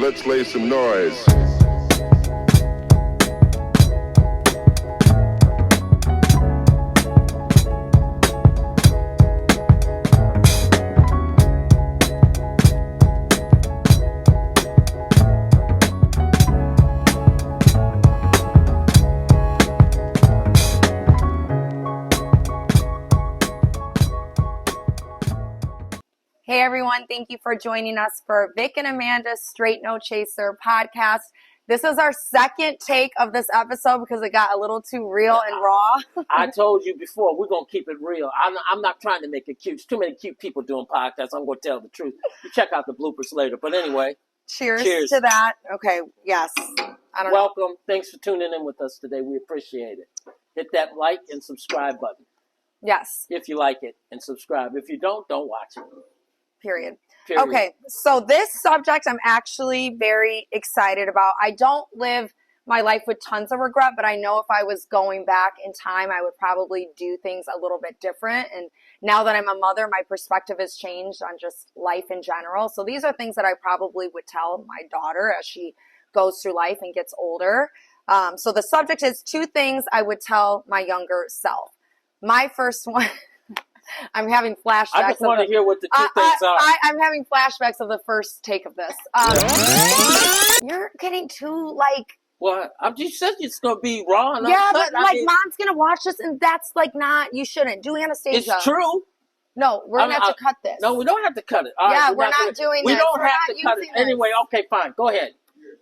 Let's lay some noise. Hey everyone, thank you for joining us for Vic and Amanda's Straight No Chaser podcast. This is our second take of this episode because it got a little too real and raw. I told you before, we're going to keep it real. I'm not trying to make it cute. There's too many cute people doing podcasts. I'm going to tell the truth. You check out the bloopers later. But anyway. Cheers to that. Okay, yes. Welcome. Thanks for tuning in with us today. We appreciate it. Hit that like and subscribe button. Yes. If you like it, and subscribe. If you don't watch it. Period. Okay, so this subject I'm actually very excited about. I don't live my life with tons of regret, but I know if I was going back in time, I would probably do things a little bit different. And now that I'm a mother, my perspective has changed on just life in general. So these are things that I probably would tell my daughter as she goes through life and gets older. So the subject is 2 things I would tell my younger self. My first one... I'm having flashbacks. I just want to hear what the 2 things are. I'm having flashbacks of the first take of this. You're getting too, Well, I just said it's going to be raw and yeah, uncut. but, Mom's going to watch this, and that's, not, you shouldn't. Do Anastasia. It's true. No, we're going to have to cut this. No, we don't have to cut it. All right, we're not doing this. We don't have to cut it. Anyway, okay, fine. Go ahead.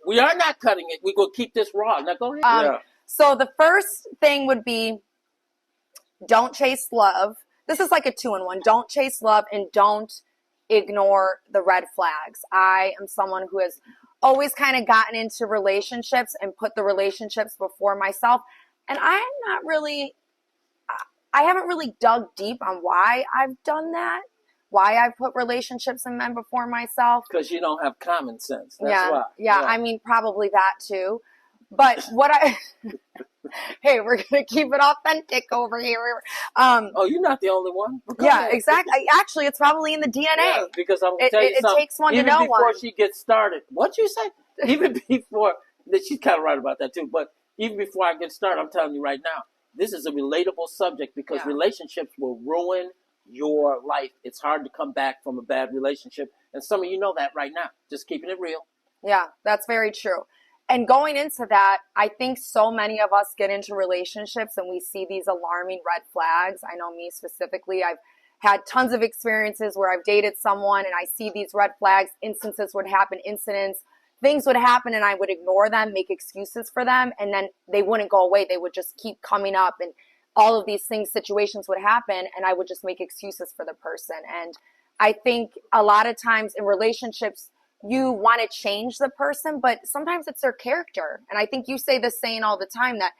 We are not cutting it. We're going to keep this raw. Now, go ahead. So the first thing would be don't chase love. This is like a 2-in-1. Don't chase love and don't ignore the red flags. I am someone who has always kind of gotten into relationships and put the relationships before myself. And I haven't really dug deep on why I've done that, why I've put relationships and men before myself. Because you don't have common sense. That's why. Yeah, I mean, probably that too. But what hey, we're going to keep it authentic over here. You're not the only one. Yeah, exactly. Actually, it's probably in the DNA. Yeah, because I'm going to tell you something. It takes one to know one. Even before she gets started. What'd you say? Even before, she's kind of right about that too, but even before I get started, I'm telling you right now, this is a relatable subject because relationships will ruin your life. It's hard to come back from a bad relationship. And some of you know that right now. Just keeping it real. Yeah, that's very true. And going into that, I think so many of us get into relationships and we see these alarming red flags. I know me specifically, I've had tons of experiences where I've dated someone and I see these red flags, incidents would happen, things would happen and I would ignore them, make excuses for them, and then they wouldn't go away. They would just keep coming up and all of these things, situations would happen and I would just make excuses for the person. And I think a lot of times in relationships, you want to change the person, but sometimes it's their character. And I think you say this saying all the time that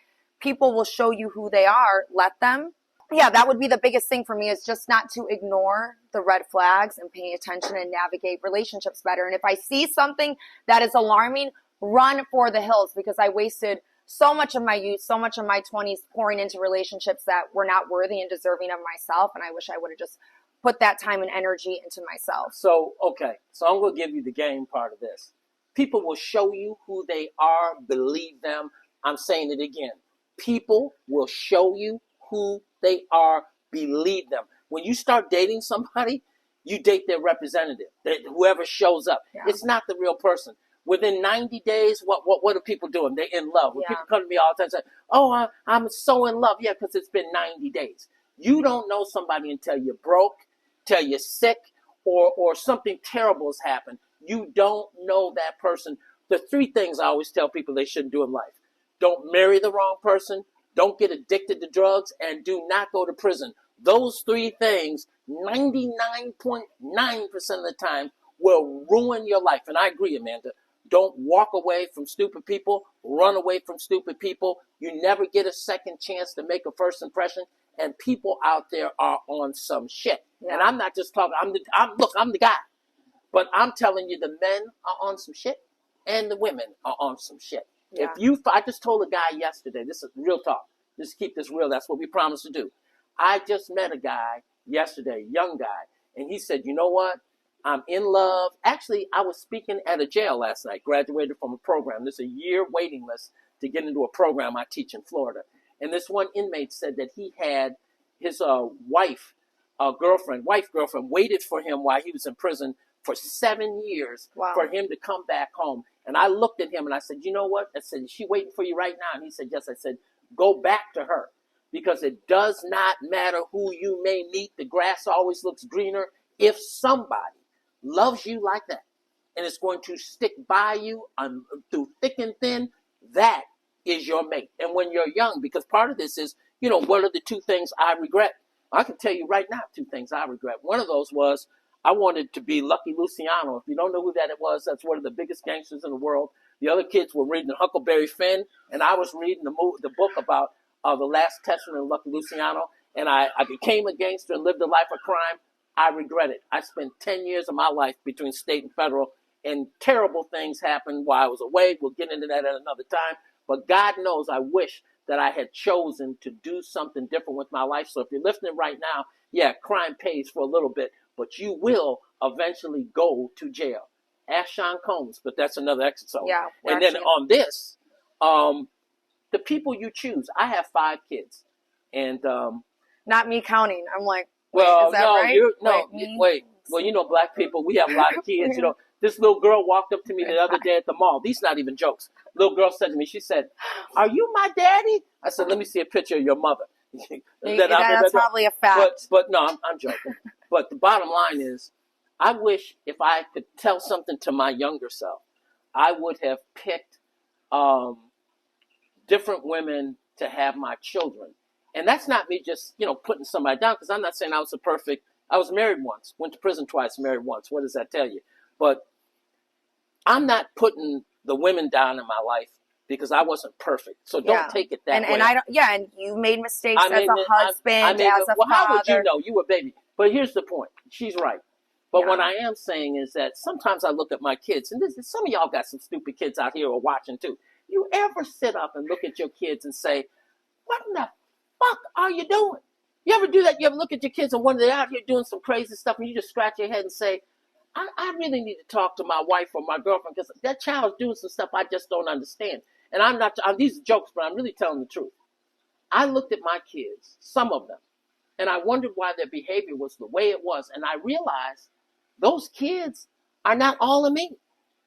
people will show you who they are, let them. Yeah, that would be the biggest thing for me is just not to ignore the red flags and pay attention and navigate relationships better. And if I see something that is alarming, run for the hills because I wasted so much of my youth, so much of my 20s pouring into relationships that were not worthy and deserving of myself. And I wish I would have just put that time and energy into myself. So I'm going to give you the game part of this. People will show you who they are, believe them. I'm saying it again. People will show you who they are, believe them. When you start dating somebody, you date their representative, whoever shows up. Yeah. It's not the real person. Within 90 days, what are people doing? They're in love. When people come to me all the time and say, oh, I'm so in love. Yeah, because it's been 90 days. You don't know somebody until you're broke, till you're sick, or something terrible has happened. You don't know that person. The 3 things I always tell people they shouldn't do in life. Don't marry the wrong person, don't get addicted to drugs, and do not go to prison. Those 3 things, 99.9% of the time, will ruin your life. And I agree, Amanda. Don't walk away from stupid people. Run away from stupid people. You never get a second chance to make a first impression. And people out there are on some shit. Yeah. And I'm not just talking. I'm the guy. But I'm telling you, the men are on some shit, and the women are on some shit. Yeah. I just told a guy yesterday. This is real talk. Just keep this real. That's what we promised to do. I just met a guy yesterday, young guy, and he said, "You know what? I'm in love. Actually, I was speaking at a jail last night, graduated from a program. There's a year waiting list to get into a program I teach in Florida. And this one inmate said that he had his wife girlfriend, waited for him while he was in prison for 7 years for him to come back home. And I looked at him and I said, you know what? I said, is she waiting for you right now? And he said, yes. I said, go back to her, because it does not matter who you may meet. The grass always looks greener. If somebody loves you like that and is going to stick by you through thick and thin, that is your mate. And when you're young, because part of this is, what are the 2 things I regret? I can tell you right now 2 things I regret. One of those was I wanted to be Lucky Luciano. If you don't know who that was, that's one of the biggest gangsters in the world. The other kids were reading Huckleberry Finn, and I was reading the book about The Last Testament of Lucky Luciano, and I became a gangster and lived a life of crime. I regret it. I spent 10 years of my life between state and federal, and terrible things happened while I was away. We'll get into that at another time. But God knows I wish that I had chosen to do something different with my life. So if you're listening right now, yeah, crime pays for a little bit, but you will eventually go to jail. Ask Sean Combs, but that's another episode. Yeah. And then on this, the people you choose. I have 5 kids, and not me counting. I'm like, well, is that no, right? wait. Well, black people, we have a lot of kids. This little girl walked up to me the other day at the mall. These not even jokes. Little girl said to me, she said, "Are you my daddy?" I said, "Let me see a picture of your mother." That's probably a fact. But no, I'm joking. But the bottom line is, I wish if I could tell something to my younger self, I would have picked different women to have my children. And that's not me just, putting somebody down, because I'm not saying I was married once, went to prison twice, married once. What does that tell you? But I'm not putting the women down in my life because I wasn't perfect. So don't take it that way. And you made mistakes as a husband, as a father. How would you know? You were a baby. But here's the point. She's right. But what I am saying is that sometimes I look at my kids, and some of y'all got some stupid kids out here who are watching too. You ever sit up and look at your kids and say, what in the fuck are you doing? You ever do that? You ever look at your kids and wonder they're out here doing some crazy stuff, and you just scratch your head and say, I really need to talk to my wife or my girlfriend, because that child's doing some stuff I just don't understand. And these are jokes, but I'm really telling the truth. I looked at my kids, some of them, and I wondered why their behavior was the way it was. And I realized those kids are not all of me.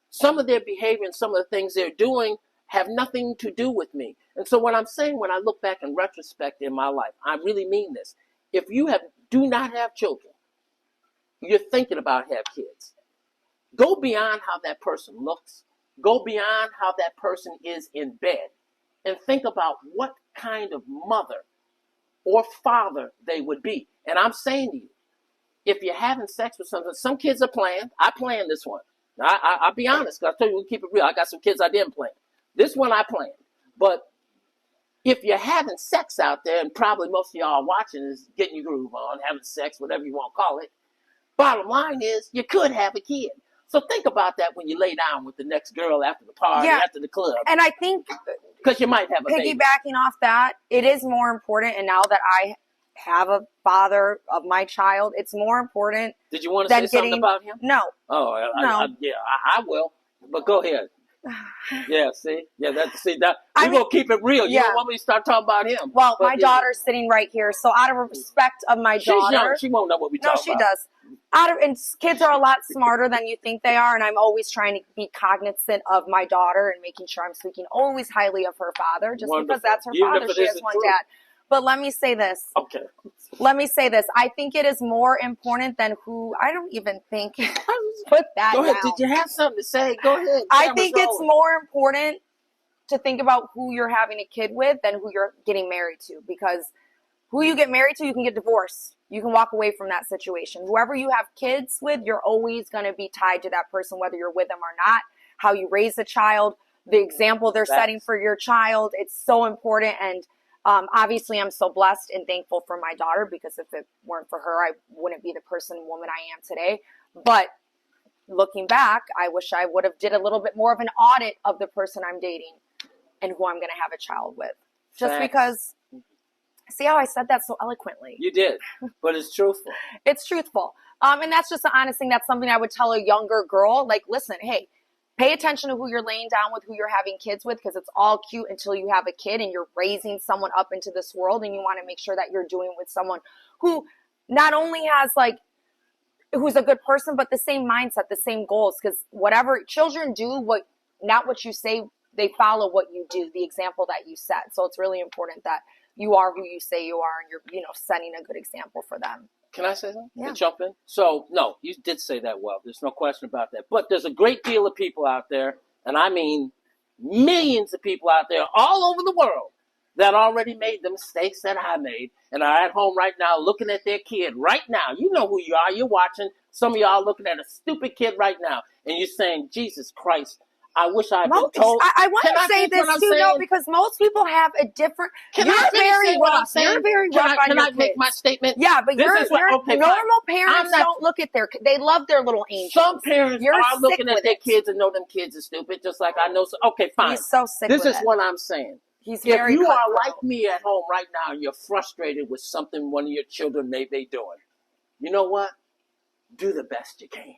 Some of their behavior and some of the things they're doing have nothing to do with me. And so what I'm saying, when I look back in retrospect in my life, I really mean this. If you do not have children, you're thinking about have kids, go beyond how that person looks. Go beyond how that person is in bed, and think about what kind of mother or father they would be. And I'm saying to you, if you're having sex with some kids are planned. I planned this one. I'll be honest, because I told you we'll keep it real. I got some kids I didn't plan. This one I planned. But if you're having sex out there, and probably most of y'all watching is getting your groove on, having sex, whatever you want to call it, bottom line is you could have a kid. So think about that when you lay down with the next girl after the party, after the club. And I think, because you might have a baby. Piggybacking off that, it is more important, and now that I have a father of my child, it's more important. Did you want to say something about him? No. Oh, no. I will. But go ahead. Yeah, see? Yeah, that. We're going to keep it real. You don't want me to start talking about him. Well, my daughter's sitting right here, so out of respect of my daughter. She's young. She won't know what we talk about. No, she does. And kids are a lot smarter than you think they are, and I'm always trying to be cognizant of my daughter and making sure I'm speaking always highly of her father, just because that's her father. She has one dad. But let me say this. Okay. Let me say this. I think it is more important than who. I don't even think. Put that Go ahead. down. Did you have something to say? Go ahead. I think it's more important to think about who you're having a kid with than who you're getting married to, because who you get married to, you can get divorced. You can walk away from that situation. Whoever you have kids with, you're always going to be tied to that person, whether you're with them or not. How you raise a child, the example they're setting for your child, it's so important. And obviously, I'm so blessed and thankful for my daughter, because if it weren't for her, I wouldn't be the person and woman I am today. But looking back, I wish I would have did a little bit more of an audit of the person I'm dating and who I'm going to have a child with. Just because See how I said that so eloquently? You did, but it's truthful. It's truthful. And that's just the honest thing. That's something I would tell a younger girl. Like, listen, hey, pay attention to who you're laying down with, who you're having kids with, because it's all cute until you have a kid and you're raising someone up into this world, and you want to make sure that you're doing with someone who not only has like, who's a good person, but the same mindset, the same goals. Because whatever children do, not what you say, they follow what you do, the example that you set. So it's really important that you are who you say you are, and you're, setting a good example for them. Can I say something? Yeah. Jump in? So, no, you did say that well. There's no question about that. But there's a great deal of people out there, and I mean millions of people out there all over the world that already made the mistakes that I made and are at home right now looking at their kid right now. You know who you are. You're watching. Some of y'all looking at a stupid kid right now, and you're saying, Jesus Christ, I wish I had been told. I want to say this too, though, because most people have a different. You're very rough. You're very rough on your kids. Can I make my statement? Yeah, but normal parents don't look at they love their little angels. Some parents are looking at their kids and know them kids are stupid, just like I know. Okay, fine. He's so sick. This is what I'm saying. If you are like me at home right now and you're frustrated with something one of your children may be doing, you know what? Do the best you can.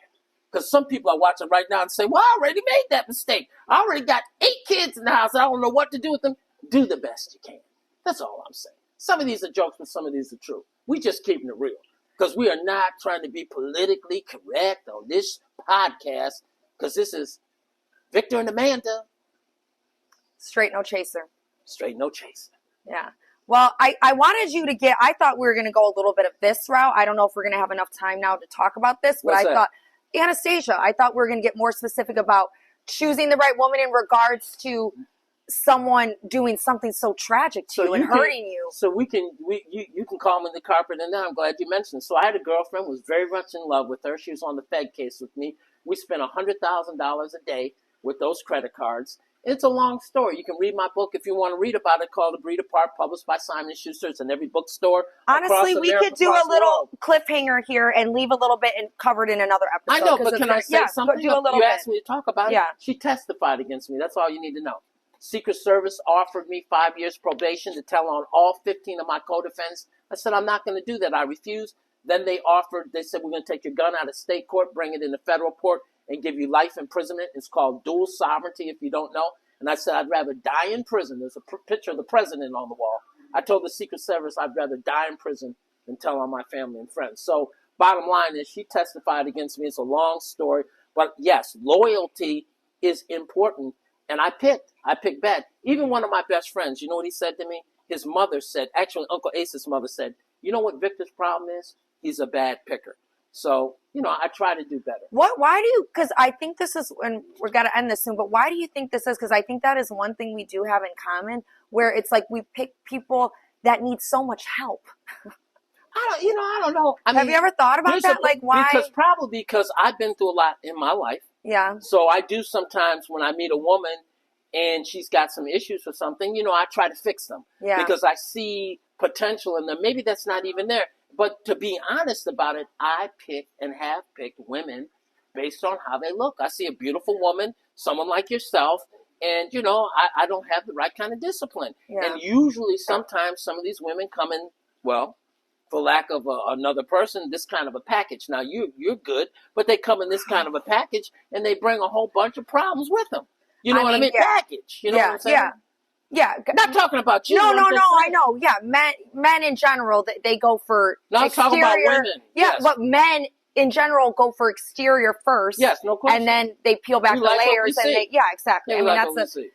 Because some people are watching right now and say, well, I already made that mistake. I already got 8 kids in the house. I don't know what to do with them. Do the best you can. That's all I'm saying. Some of these are jokes, but some of these are true. We just keeping it real. Because we are not trying to be politically correct on this podcast. Because this is Victor and Amanda. Straight no chaser. Straight no chaser. Yeah. Well, I wanted you to I thought we were going to go a little bit of this route. I don't know if we're going to have enough time now to talk about this, but I thought, Anastasia, I thought we were going to get more specific about choosing the right woman in regards to someone doing something so tragic to you and hurting you. So you can call me the carpet, and now I'm glad you mentioned it. So I had a girlfriend, was very much in love with her. She was on the Fed case with me. We spent $100,000 a day with those credit cards. It's a long story. You can read my book if you want to read about it, called The Breed Apart, published by Simon & Schuster. It's in every bookstore. Honestly, we could do a little cliffhanger here and leave a little bit and cover it in another episode. I know, but can I say something? Do a little you asked me to talk about it. Yeah. She testified against me. That's all you need to know. Secret Service offered me 5 years probation to tell on all 15 of my co-defendants. I said, I'm not going to do that. I refused. Then they said, we're going to take your gun out of state court, bring it into federal court, and give you life imprisonment. It's called dual sovereignty, if you don't know. And I said, I'd rather die in prison. There's a picture of the president on the wall. I told the Secret Service I'd rather die in prison than tell on my family and friends. So bottom line is she testified against me. It's a long story. But yes, loyalty is important. And I picked bad. Even one of my best friends, you know what he said to me? His mother said, actually Uncle Ace's mother said, you know what Victor's problem is? He's a bad picker. So, I try to do better. Why do you, because I think this is, and we're going to end this soon, but why do you think this is? Because I think that is one thing we do have in common, where it's like we pick people that need so much help. I don't know. Have you ever thought about that? Like, why? Because I've been through a lot in my life. Yeah. So I do sometimes when I meet a woman and she's got some issues or something, I try to fix them. Yeah. Because I see potential in them. Maybe that's not even there. But to be honest about it, I pick and have picked women based on how they look. I see a beautiful woman, someone like yourself, and, I don't have the right kind of discipline. Yeah. And usually sometimes some of these women come in, well, for lack of another person, this kind of a package. Now, you're good, but they come in this kind of a package, and they bring a whole bunch of problems with them. You know what I mean? Yeah. Package. You know what I'm saying? Yeah. Yeah. Not talking about you. No, I know. Yeah. Men in general, they go for exterior. Talking about women. Yeah, Yes. But men in general go for exterior first. Yes, no question. And then they peel back the layers. Exactly.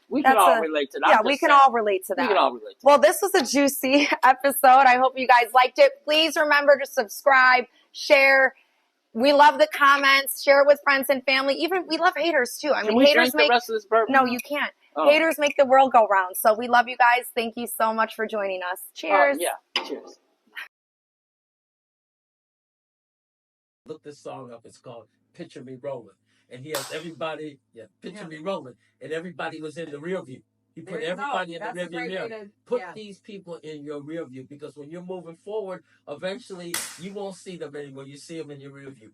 We can all relate to that. Yeah, we can all relate to that. We can all relate to that. Well, this was a juicy episode. I hope you guys liked it. Please remember to subscribe, share. We love the comments. Share it with friends and family. Even we love haters too. Can we haters drink the rest of this bourbon? No, you can't. Oh. Haters make the world go round. So we love you guys. Thank you so much for joining us. Cheers. Yeah. Cheers. Look this song up. It's called Picture Me Rolling. And he has everybody, Picture Me Rolling. And everybody was in the rear view. He put everybody in the rear view mirror. Put these people in your rear view, because when you're moving forward, eventually you won't see them anymore. You see them in your rear view.